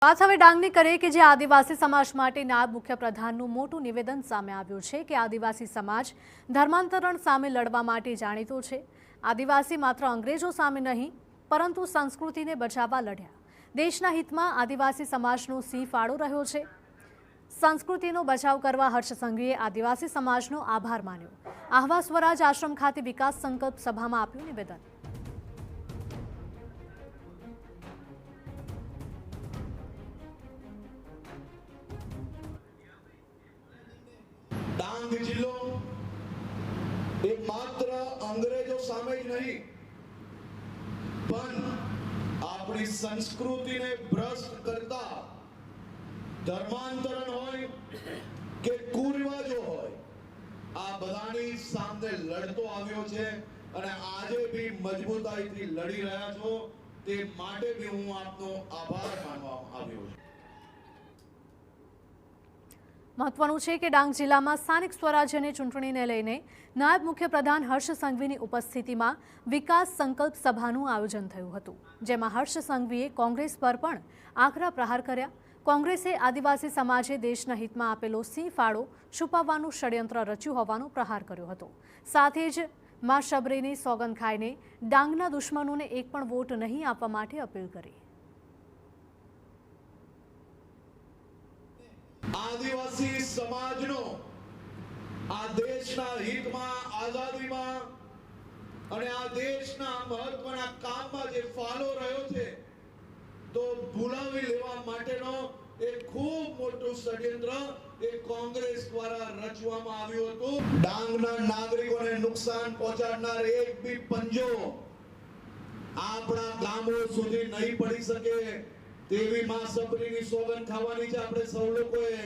વાત હવે ડાંગની કરીએ કે જે આદિવાસી સમાજ માટે નાયબ મુખ્યપ્રધાનનું મોટું નિવેદન સામે આવ્યું છે કે આદિવાસી સમાજ ધર્માંતરણ સામે લડવા માટે જાણીતો છે। આદિવાસી માત્ર અંગ્રેજો સામે નહીં પરંતુ સંસ્કૃતિને બચાવવા લડ્યા। દેશના હિતમાં આદિવાસી સમાજનો સિંહ ફાળો રહ્યો છે। સંસ્કૃતિનો બચાવ કરવા હર્ષ સંઘવીએ આદિવાસી સમાજનો આભાર માન્યો। આહવા સ્વરાજ આશ્રમ ખાતે વિકાસ સંકલ્પ સભામાં આપ્યું નિવેદન। डांग जिल्लो એ માત્ર અંગ્રેજો સામે જ નહીં પણ આપણી સંસ્કૃતિને ભ્રષ્ટ કરતા ધર્માંતરણ હોય કે કુરિવાજો હોય આ બધાની સામે લડતો આવ્યો છે અને આજે બી મજબૂતાઈથી લડી રહ્યા છો તે માટે બી હું આપનો આભાર માનવા આવ્યો છું। મહત્વનું છે કે ડાંગ જિલ્લામાં સ્થાનિક સ્વરાજ્યની ચૂંટણીને લઈને નાયબ મુખ્યપ્રધાન હર્ષ સંઘવીની ઉપસ્થિતિમાં વિકાસ સંકલ્પ સભાનું આયોજન થયું હતું, જેમાં હર્ષ સંઘવીએ કોંગ્રેસ પર પણ આકરા પ્રહાર કર્યા। કોંગ્રેસે આદિવાસી સમાજે દેશના હિતમાં આપેલો સિંહ ફાળો છુપાવવાનું ષડયંત્ર રચ્યું હોવાનો પ્રહાર કર્યો હતો। સાથે જ મા શબરીની સોગંદ ખાઈને ડાંગના દુશ્મનોને એક પણ વોટ નહીં આપવા માટે અપીલ કરી। आदिवासी समाजनो आ देशना हितमां आजादीमां અને આ દેશના મહત્વના કામમાં જે ફાળો રહ્યો છે તો ભૂલાવી લેવા માટેનો એક ખૂબ મોટું ષડયંત્ર એ કોંગ્રેસ દ્વારા રચવામાં આવ્યું હતું। ડાંગના નાગરિકોને નુકસાન પહોંચાડનાર એક બી પંજો આપણા ગામો સુધી નહીં પડી શકે તેવી માં સબરીની સોગંદ ખાવાની છે આપણે સૌ લોકોએ।